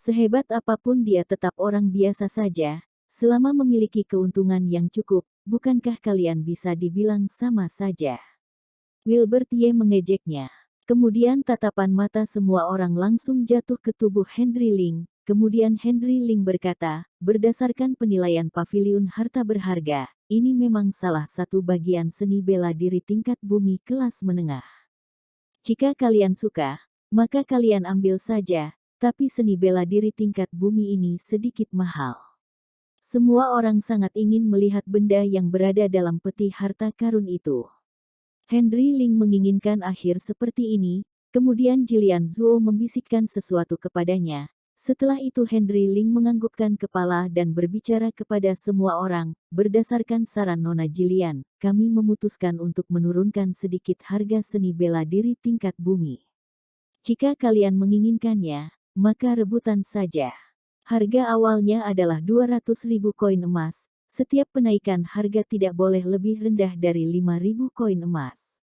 Sehebat apapun dia tetap orang biasa saja, selama memiliki keuntungan yang cukup, bukankah kalian bisa dibilang sama saja? Wilbert Ye mengejeknya. Kemudian tatapan mata semua orang langsung jatuh ke tubuh Henry Ling. Kemudian Henry Ling berkata, berdasarkan penilaian paviliun harta berharga, ini memang salah satu bagian seni bela diri tingkat bumi kelas menengah. Jika kalian suka, maka kalian ambil saja, tapi seni bela diri tingkat bumi ini sedikit mahal. Semua orang sangat ingin melihat benda yang berada dalam peti harta karun itu. Henry Ling menginginkan akhir seperti ini, kemudian Jilian Zuo membisikkan sesuatu kepadanya. Setelah itu Henry Ling menganggukkan kepala dan berbicara kepada semua orang, berdasarkan saran Nona Jilian, kami memutuskan untuk menurunkan sedikit harga seni bela diri tingkat bumi. Jika kalian menginginkannya, maka rebutan saja. Harga awalnya adalah 200.000 koin emas, setiap penaikan harga tidak boleh lebih rendah dari 5.000 koin emas.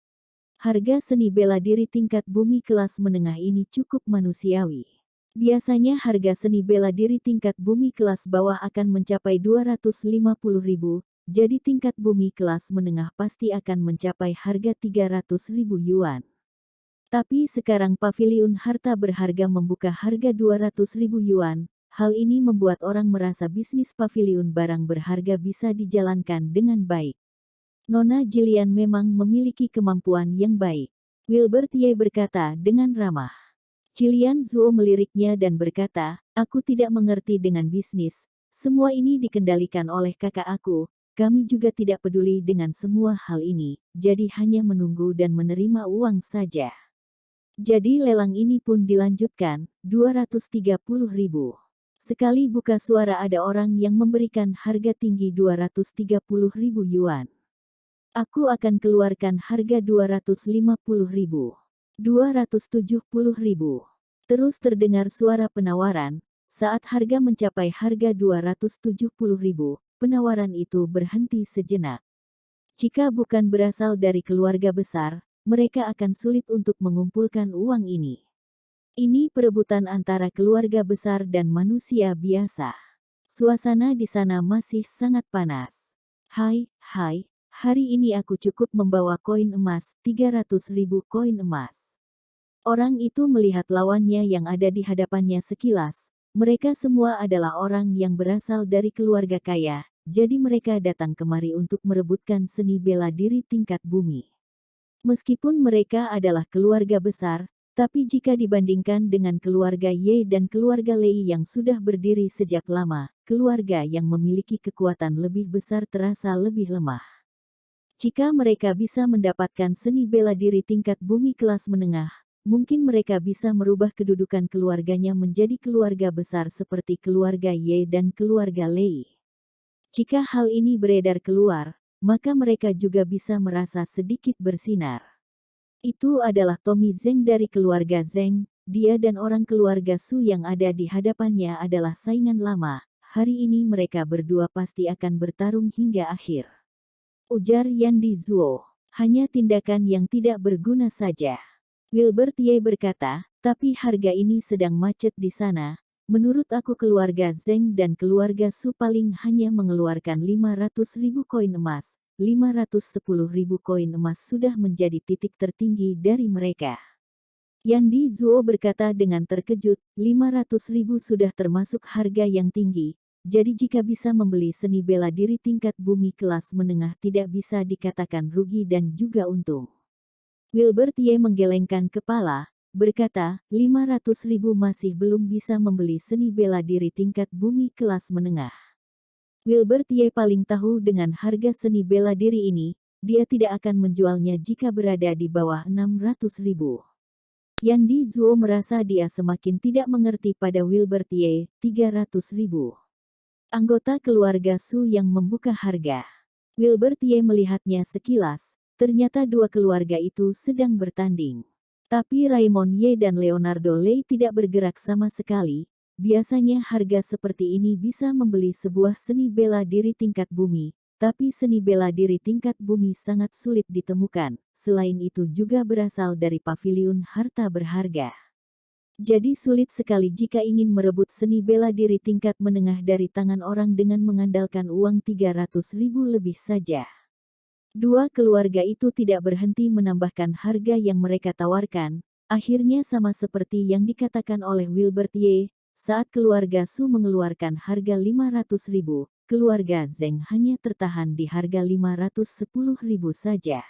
Harga seni bela diri tingkat bumi kelas menengah ini cukup manusiawi. Biasanya harga seni bela diri tingkat bumi kelas bawah akan mencapai 250.000, jadi tingkat bumi kelas menengah pasti akan mencapai harga 300.000 yuan. Tapi sekarang paviliun harta berharga membuka harga 200.000 yuan, hal ini membuat orang merasa bisnis paviliun barang berharga bisa dijalankan dengan baik. Nona Jilian memang memiliki kemampuan yang baik. Wilbert Ye berkata dengan ramah. Jilian Zuo meliriknya dan berkata, aku tidak mengerti dengan bisnis, semua ini dikendalikan oleh kakak aku, kami juga tidak peduli dengan semua hal ini, jadi hanya menunggu dan menerima uang saja. Jadi lelang ini pun dilanjutkan, 230.000. Sekali buka suara ada orang yang memberikan harga tinggi 230.000 yuan. Aku akan keluarkan harga 250.000. 270.000. Terus terdengar suara penawaran, saat harga mencapai harga 270.000, penawaran itu berhenti sejenak. Jika bukan berasal dari keluarga besar, mereka akan sulit untuk mengumpulkan uang ini. Ini perebutan antara keluarga besar dan manusia biasa. Suasana di sana masih sangat panas. Hai, hari ini aku cukup membawa koin emas, 300.000 koin emas. Orang itu melihat lawannya yang ada di hadapannya sekilas. Mereka semua adalah orang yang berasal dari keluarga kaya, jadi mereka datang kemari untuk merebutkan seni bela diri tingkat bumi. Meskipun mereka adalah keluarga besar, tapi jika dibandingkan dengan keluarga Ye dan keluarga Lei yang sudah berdiri sejak lama, keluarga yang memiliki kekuatan lebih besar terasa lebih lemah. Jika mereka bisa mendapatkan seni bela diri tingkat bumi kelas menengah, mungkin mereka bisa merubah kedudukan keluarganya menjadi keluarga besar seperti keluarga Ye dan keluarga Lei. Jika hal ini beredar keluar, maka mereka juga bisa merasa sedikit bersinar. Itu adalah Tommy Zeng dari keluarga Zeng, dia dan orang keluarga Su yang ada di hadapannya adalah saingan lama, hari ini mereka berdua pasti akan bertarung hingga akhir. Ujar Yandi Zuo, hanya tindakan yang tidak berguna saja. Wilbert Ye berkata, tapi harga ini sedang macet di sana. Menurut aku keluarga Zeng dan keluarga Su paling hanya mengeluarkan 500.000 koin emas. 510.000 koin emas sudah menjadi titik tertinggi dari mereka. Yandi Zuo berkata dengan terkejut, 500.000 sudah termasuk harga yang tinggi. Jadi jika bisa membeli seni bela diri tingkat bumi kelas menengah tidak bisa dikatakan rugi dan juga untung. Wilbert Ye menggelengkan kepala, berkata, 500.000 masih belum bisa membeli seni bela diri tingkat bumi kelas menengah. Wilbert Ye paling tahu dengan harga seni bela diri ini, dia tidak akan menjualnya jika berada di bawah 600.000. Yandi Zuo merasa dia semakin tidak mengerti pada Wilbert Ye, 300.000. Anggota keluarga Su yang membuka harga. Wilbert Ye melihatnya sekilas, ternyata dua keluarga itu sedang bertanding. Tapi Raymond Ye dan Leonardo Lei tidak bergerak sama sekali. Biasanya harga seperti ini bisa membeli sebuah seni bela diri tingkat bumi, tapi seni bela diri tingkat bumi sangat sulit ditemukan, selain itu juga berasal dari paviliun harta berharga. Jadi sulit sekali jika ingin merebut seni bela diri tingkat menengah dari tangan orang dengan mengandalkan uang 300.000 lebih saja. Dua keluarga itu tidak berhenti menambahkan harga yang mereka tawarkan. Akhirnya sama seperti yang dikatakan oleh Wilbert Ye, saat keluarga Su mengeluarkan harga 500.000, keluarga Zheng hanya tertahan di harga 510.000 saja.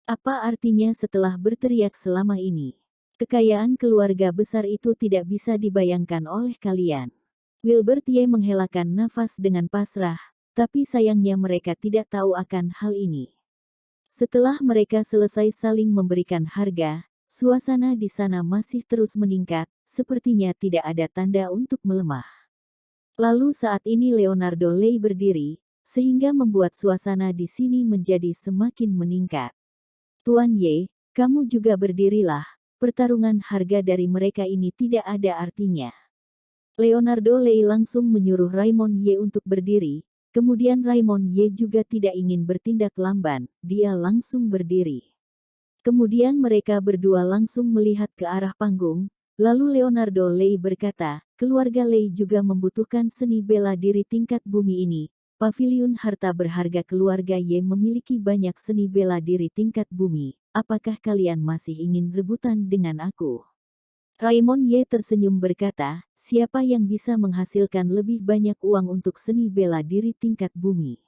Apa artinya setelah berteriak selama ini? Kekayaan keluarga besar itu tidak bisa dibayangkan oleh kalian. Wilbert Ye menghelakan nafas dengan pasrah, tapi sayangnya mereka tidak tahu akan hal ini. Setelah mereka selesai saling memberikan harga, suasana di sana masih terus meningkat, sepertinya tidak ada tanda untuk melemah. Lalu saat ini Leonardo Lei berdiri, sehingga membuat suasana di sini menjadi semakin meningkat. Tuan Ye, kamu juga berdirilah, pertarungan harga dari mereka ini tidak ada artinya. Leonardo Lei langsung menyuruh Raymond Ye untuk berdiri, kemudian Raymond Ye juga tidak ingin bertindak lamban, dia langsung berdiri. Kemudian mereka berdua langsung melihat ke arah panggung, lalu Leonardo Lei berkata, keluarga Lei juga membutuhkan seni bela diri tingkat bumi ini. Paviliun harta berharga keluarga Ye memiliki banyak seni bela diri tingkat bumi. Apakah kalian masih ingin rebutan dengan aku? Raymond Ye tersenyum berkata, siapa yang bisa menghasilkan lebih banyak uang untuk seni bela diri tingkat bumi?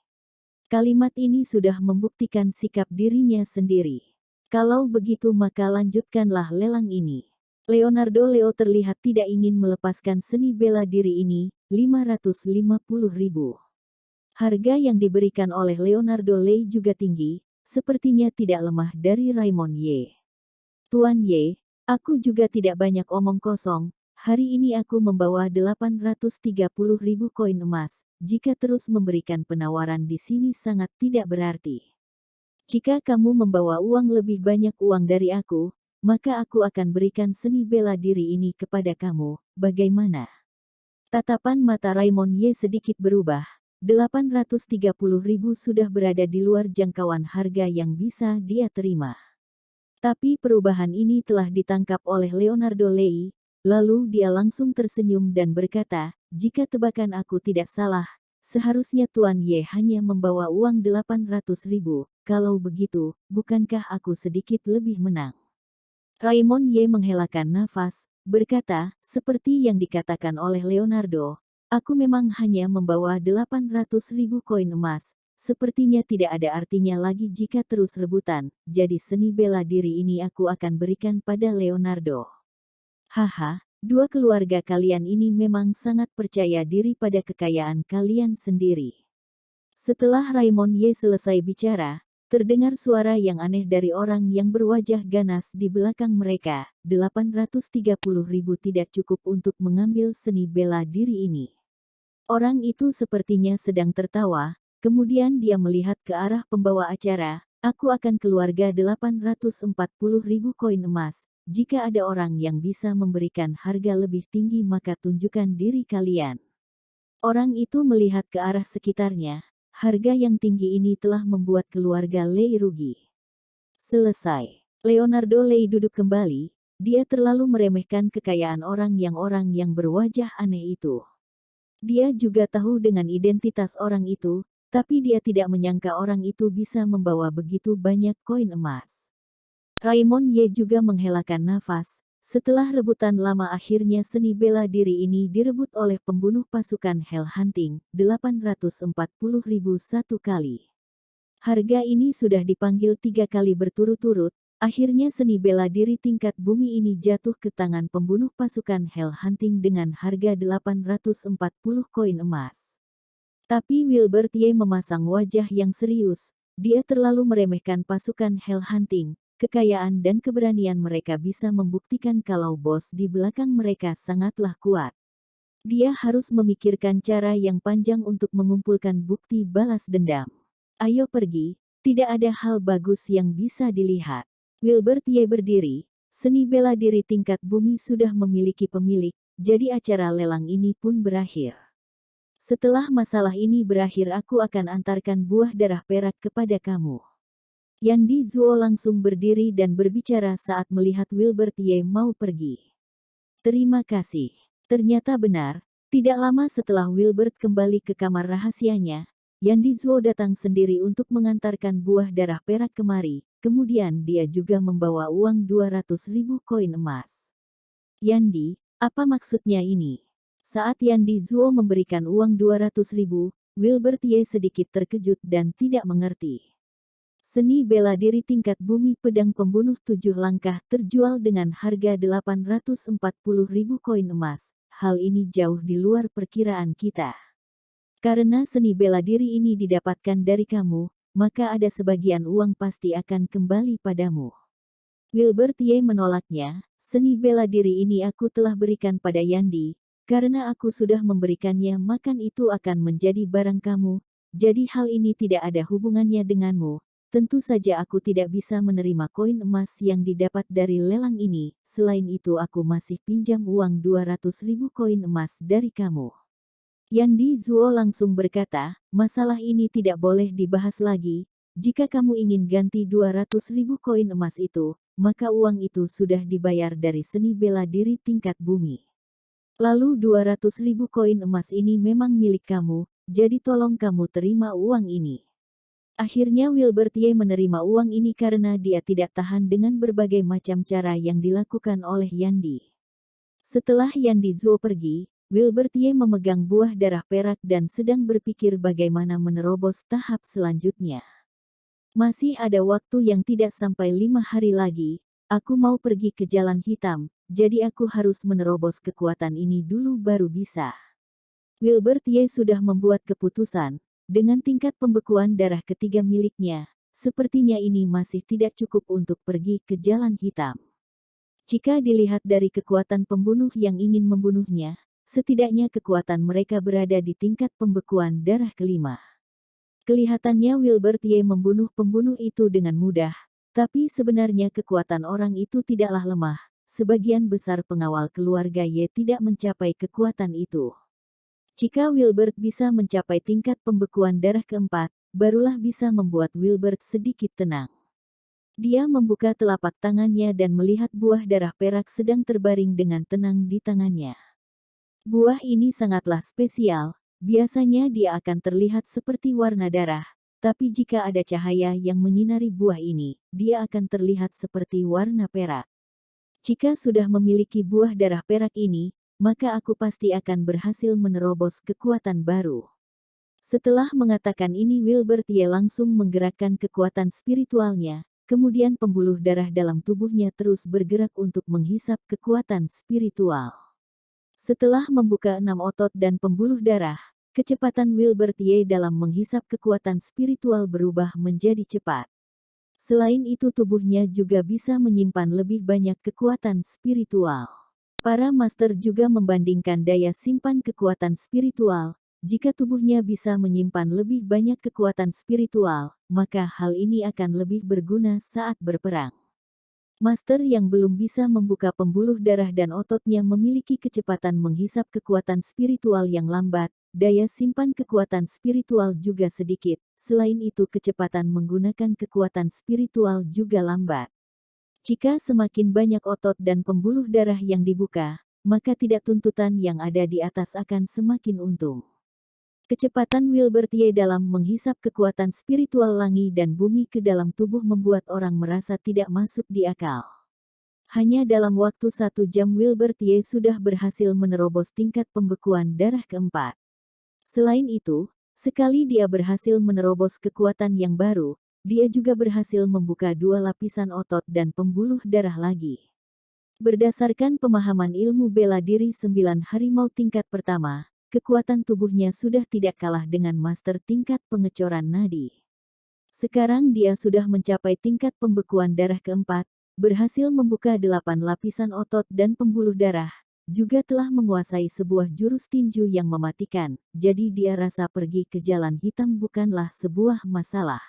Kalimat ini sudah membuktikan sikap dirinya sendiri. Kalau begitu maka lanjutkanlah lelang ini. Leonardo Leo terlihat tidak ingin melepaskan seni bela diri ini, 550.000. Harga yang diberikan oleh Leonardo Lei juga tinggi, sepertinya tidak lemah dari Raymond Ye. Tuan Ye, aku juga tidak banyak omong kosong, hari ini aku membawa 830.000 koin emas, jika terus memberikan penawaran di sini sangat tidak berarti. Jika kamu membawa uang lebih banyak uang dari aku, maka aku akan berikan seni bela diri ini kepada kamu, bagaimana? Tatapan mata Raymond Ye sedikit berubah. 830.000 sudah berada di luar jangkauan harga yang bisa dia terima. Tapi perubahan ini telah ditangkap oleh Leonardo Lei, lalu dia langsung tersenyum dan berkata, jika tebakan aku tidak salah, seharusnya Tuan Ye hanya membawa uang 800.000, kalau begitu, bukankah aku sedikit lebih menang? Raymond Ye menghelakan nafas, berkata, seperti yang dikatakan oleh Leonardo, aku memang hanya membawa 800.000 koin emas, sepertinya tidak ada artinya lagi jika terus rebutan, jadi seni bela diri ini aku akan berikan pada Leonardo. Haha, dua keluarga kalian ini memang sangat percaya diri pada kekayaan kalian sendiri. Setelah Raymond Ye selesai bicara, terdengar suara yang aneh dari orang yang berwajah ganas di belakang mereka, 830.000 tidak cukup untuk mengambil seni bela diri ini. Orang itu sepertinya sedang tertawa, kemudian dia melihat ke arah pembawa acara, aku akan keluarga 840.000 koin emas, jika ada orang yang bisa memberikan harga lebih tinggi maka tunjukkan diri kalian. Orang itu melihat ke arah sekitarnya. Harga yang tinggi ini telah membuat keluarga Lei rugi. Selesai. Leonardo Lei duduk kembali, dia terlalu meremehkan kekayaan orang yang berwajah aneh itu. Dia juga tahu dengan identitas orang itu, tapi dia tidak menyangka orang itu bisa membawa begitu banyak koin emas. Raymond Ye juga menghelakan nafas. Setelah rebutan lama akhirnya seni bela diri ini direbut oleh pembunuh pasukan Hell Hunting, 840.000 satu kali. Harga ini sudah dipanggil 3 kali berturut-turut, akhirnya seni bela diri tingkat bumi ini jatuh ke tangan pembunuh pasukan Hell Hunting dengan harga 840 koin emas. Tapi Wilbert Ye memasang wajah yang serius, dia terlalu meremehkan pasukan Hell Hunting. Kekayaan dan keberanian mereka bisa membuktikan kalau bos di belakang mereka sangatlah kuat. Dia harus memikirkan cara yang panjang untuk mengumpulkan bukti balas dendam. Ayo pergi, tidak ada hal bagus yang bisa dilihat. Wilbert Ye berdiri, seni bela diri tingkat bumi sudah memiliki pemilik, jadi acara lelang ini pun berakhir. Setelah masalah ini berakhir aku akan antarkan buah darah perak kepada kamu. Yandi Zuo langsung berdiri dan berbicara saat melihat Wilbert Ye mau pergi. Terima kasih. Ternyata benar, tidak lama setelah Wilbert kembali ke kamar rahasianya, Yandi Zuo datang sendiri untuk mengantarkan buah darah perak kemari, kemudian dia juga membawa uang 200.000 koin emas. Yandi, apa maksudnya ini? Saat Yandi Zuo memberikan uang 200.000, Wilbert Ye sedikit terkejut dan tidak mengerti. Seni bela diri tingkat bumi pedang pembunuh 7 langkah terjual dengan harga 840.000 koin emas. Hal ini jauh di luar perkiraan kita. Karena seni bela diri ini didapatkan dari kamu, maka ada sebagian uang pasti akan kembali padamu. Wilbert Ye menolaknya, seni bela diri ini aku telah berikan pada Yandi, karena aku sudah memberikannya makan itu akan menjadi barang kamu, jadi hal ini tidak ada hubungannya denganmu. Tentu saja aku tidak bisa menerima koin emas yang didapat dari lelang ini, selain itu aku masih pinjam uang 200.000 koin emas dari kamu. Yandi Zuo langsung berkata, masalah ini tidak boleh dibahas lagi, jika kamu ingin ganti 200.000 koin emas itu, maka uang itu sudah dibayar dari seni bela diri tingkat bumi. Lalu 200.000 koin emas ini memang milik kamu, jadi tolong kamu terima uang ini. Akhirnya Wilbert Ye menerima uang ini karena dia tidak tahan dengan berbagai macam cara yang dilakukan oleh Yandi. Setelah Yandi Zuo pergi, Wilbert Ye memegang buah darah perak dan sedang berpikir bagaimana menerobos tahap selanjutnya. Masih ada waktu yang tidak sampai 5 hari lagi, aku mau pergi ke jalan hitam, jadi aku harus menerobos kekuatan ini dulu baru bisa. Wilbert Ye sudah membuat keputusan. Dengan tingkat pembekuan darah ketiga miliknya, sepertinya ini masih tidak cukup untuk pergi ke jalan hitam. Jika dilihat dari kekuatan pembunuh yang ingin membunuhnya, setidaknya kekuatan mereka berada di tingkat pembekuan darah kelima. Kelihatannya Wilbert Ye membunuh pembunuh itu dengan mudah, tapi sebenarnya kekuatan orang itu tidaklah lemah. Sebagian besar pengawal keluarga Ye tidak mencapai kekuatan itu. Jika Wilbert bisa mencapai tingkat pembekuan darah keempat, barulah bisa membuat Wilbert sedikit tenang. Dia membuka telapak tangannya dan melihat buah darah perak sedang terbaring dengan tenang di tangannya. Buah ini sangatlah spesial, biasanya dia akan terlihat seperti warna darah, tapi jika ada cahaya yang menyinari buah ini, dia akan terlihat seperti warna perak. Jika sudah memiliki buah darah perak ini, maka aku pasti akan berhasil menerobos kekuatan baru. Setelah mengatakan ini Wilbert Ye langsung menggerakkan kekuatan spiritualnya, kemudian pembuluh darah dalam tubuhnya terus bergerak untuk menghisap kekuatan spiritual. Setelah membuka 6 otot dan pembuluh darah, kecepatan Wilbert Ye dalam menghisap kekuatan spiritual berubah menjadi cepat. Selain itu tubuhnya juga bisa menyimpan lebih banyak kekuatan spiritual. Para master juga membandingkan daya simpan kekuatan spiritual. Jika tubuhnya bisa menyimpan lebih banyak kekuatan spiritual, maka hal ini akan lebih berguna saat berperang. Master yang belum bisa membuka pembuluh darah dan ototnya memiliki kecepatan menghisap kekuatan spiritual yang lambat, daya simpan kekuatan spiritual juga sedikit, selain itu kecepatan menggunakan kekuatan spiritual juga lambat. Jika semakin banyak otot dan pembuluh darah yang dibuka, maka tidak tuntutan yang ada di atas akan semakin untung. Kecepatan Wilbert Ye dalam menghisap kekuatan spiritual langit dan bumi ke dalam tubuh membuat orang merasa tidak masuk di akal. Hanya dalam waktu 1 jam Wilbert Ye sudah berhasil menerobos tingkat pembekuan darah keempat. Selain itu, sekali dia berhasil menerobos kekuatan yang baru, dia juga berhasil membuka 2 lapisan otot dan pembuluh darah lagi. Berdasarkan pemahaman ilmu bela diri 9 harimau tingkat pertama, kekuatan tubuhnya sudah tidak kalah dengan master tingkat pengecoran nadi. Sekarang dia sudah mencapai tingkat pembekuan darah keempat, berhasil membuka 8 lapisan otot dan pembuluh darah, juga telah menguasai sebuah jurus tinju yang mematikan, jadi dia rasa pergi ke jalan hitam bukanlah sebuah masalah.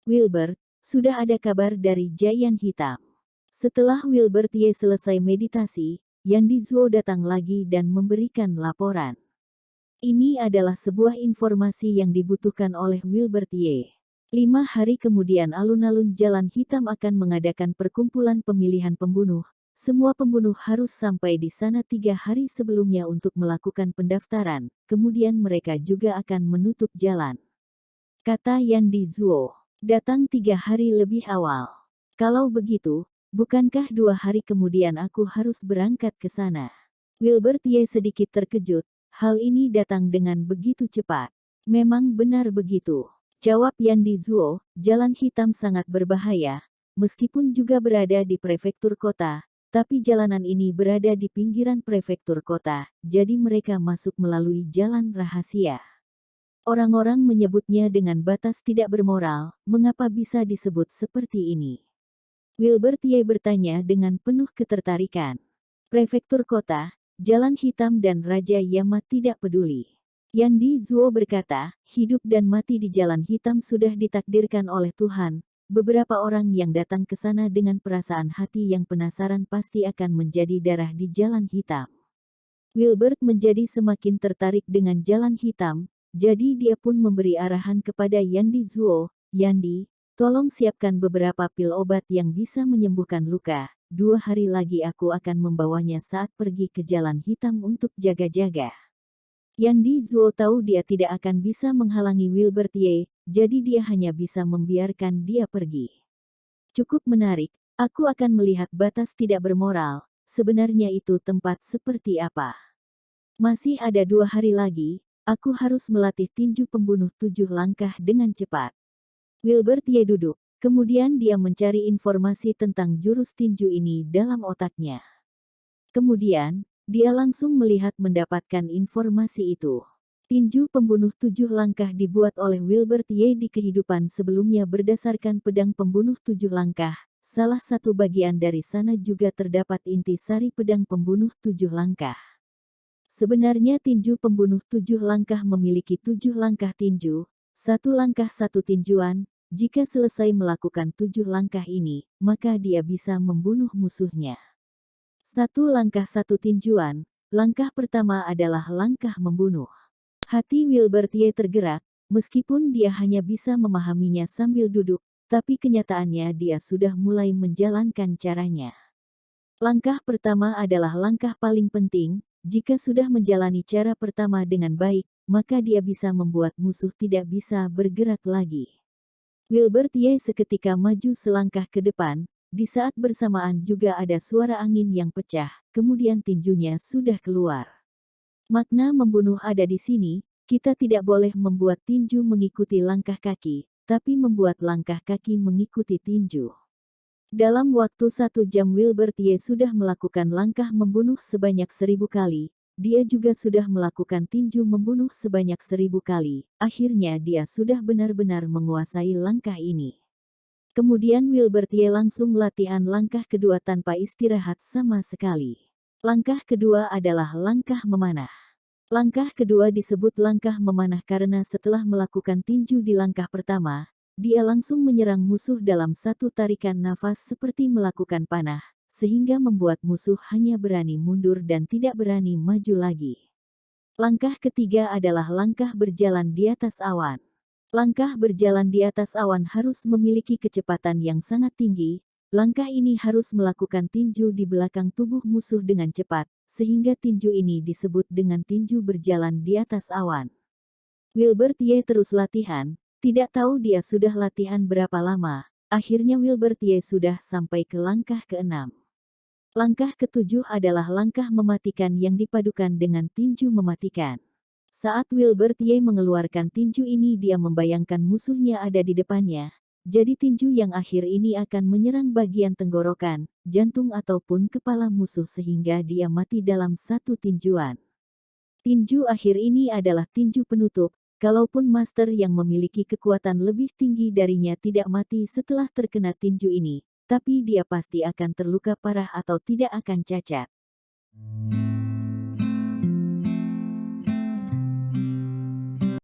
Wilbert, sudah ada kabar dari Giant Hitam. Setelah Wilbert Ye selesai meditasi, Yandi Zuo datang lagi dan memberikan laporan. Ini adalah sebuah informasi yang dibutuhkan oleh Wilbert Ye. 5 hari kemudian alun-alun Jalan Hitam akan mengadakan perkumpulan pemilihan pembunuh. Semua pembunuh harus sampai di sana 3 hari sebelumnya untuk melakukan pendaftaran, kemudian mereka juga akan menutup jalan. Kata Yandi Zuo, datang 3 hari lebih awal. Kalau begitu, bukankah 2 hari kemudian aku harus berangkat ke sana? Wilbert Ye sedikit terkejut, hal ini datang dengan begitu cepat. Memang benar begitu. Jawab Yandi Zuo, jalan hitam sangat berbahaya, meskipun juga berada di prefektur kota. Tapi jalanan ini berada di pinggiran prefektur kota, jadi mereka masuk melalui jalan rahasia. Orang-orang menyebutnya dengan batas tidak bermoral, mengapa bisa disebut seperti ini? Wilbert Ye bertanya dengan penuh ketertarikan. Prefektur kota, jalan hitam dan Raja Yama tidak peduli. Yandi Zuo berkata, hidup dan mati di jalan hitam sudah ditakdirkan oleh Tuhan. Beberapa orang yang datang ke sana dengan perasaan hati yang penasaran pasti akan menjadi darah di jalan hitam. Wilbert menjadi semakin tertarik dengan jalan hitam, jadi dia pun memberi arahan kepada Yandi Zuo, Yandi, tolong siapkan beberapa pil obat yang bisa menyembuhkan luka. 2 hari lagi aku akan membawanya saat pergi ke jalan hitam untuk jaga-jaga. Yandi Zuo tahu dia tidak akan bisa menghalangi Wilbert Ye, jadi dia hanya bisa membiarkan dia pergi. Cukup menarik, aku akan melihat batas tidak bermoral, sebenarnya itu tempat seperti apa. Masih ada 2 hari lagi, aku harus melatih tinju pembunuh 7 langkah dengan cepat. Wilbert Ye duduk, kemudian dia mencari informasi tentang jurus tinju ini dalam otaknya. Kemudian, dia langsung mendapatkan informasi itu. Tinju pembunuh 7 langkah dibuat oleh Wilbert Ye di kehidupan sebelumnya berdasarkan pedang pembunuh 7 langkah. Salah satu bagian dari sana juga terdapat inti sari pedang pembunuh 7 langkah. Sebenarnya tinju pembunuh 7 langkah memiliki 7 langkah tinju, 1 langkah 1 tinjuan. Jika selesai melakukan 7 langkah ini, maka dia bisa membunuh musuhnya. 1 langkah 1 tinjuan, langkah pertama adalah langkah membunuh. Hati Wilbert Ye tergerak, meskipun dia hanya bisa memahaminya sambil duduk, tapi kenyataannya dia sudah mulai menjalankan caranya. Langkah pertama adalah langkah paling penting, jika sudah menjalani cara pertama dengan baik, maka dia bisa membuat musuh tidak bisa bergerak lagi. Wilbert Ye seketika maju selangkah ke depan, di saat bersamaan juga ada suara angin yang pecah, kemudian tinjunya sudah keluar. Makna membunuh ada di sini, kita tidak boleh membuat tinju mengikuti langkah kaki, tapi membuat langkah kaki mengikuti tinju. Dalam waktu 1 jam Wilbert Ye sudah melakukan langkah membunuh sebanyak 1000 kali, dia juga sudah melakukan tinju membunuh sebanyak 1000 kali, akhirnya dia sudah benar-benar menguasai langkah ini. Kemudian Wilbert Ye langsung latihan langkah kedua tanpa istirahat sama sekali. Langkah kedua adalah langkah memanah. Langkah kedua disebut langkah memanah karena setelah melakukan tinju di langkah pertama, dia langsung menyerang musuh dalam satu tarikan nafas seperti melakukan panah, sehingga membuat musuh hanya berani mundur dan tidak berani maju lagi. Langkah ketiga adalah langkah berjalan di atas awan. Langkah berjalan di atas awan harus memiliki kecepatan yang sangat tinggi. Langkah ini harus melakukan tinju di belakang tubuh musuh dengan cepat, sehingga tinju ini disebut dengan tinju berjalan di atas awan. Wilbert Ye terus latihan, tidak tahu dia sudah latihan berapa lama. Akhirnya Wilbert Ye sudah sampai ke langkah ke-6. Langkah ke-7 adalah langkah mematikan yang dipadukan dengan tinju mematikan. Saat Wilbert Ye mengeluarkan tinju ini dia membayangkan musuhnya ada di depannya. Jadi tinju yang akhir ini akan menyerang bagian tenggorokan, jantung ataupun kepala musuh sehingga dia mati dalam satu tinjuan. Tinju akhir ini adalah tinju penutup, kalaupun master yang memiliki kekuatan lebih tinggi darinya tidak mati setelah terkena tinju ini, tapi dia pasti akan terluka parah atau tidak akan cacat.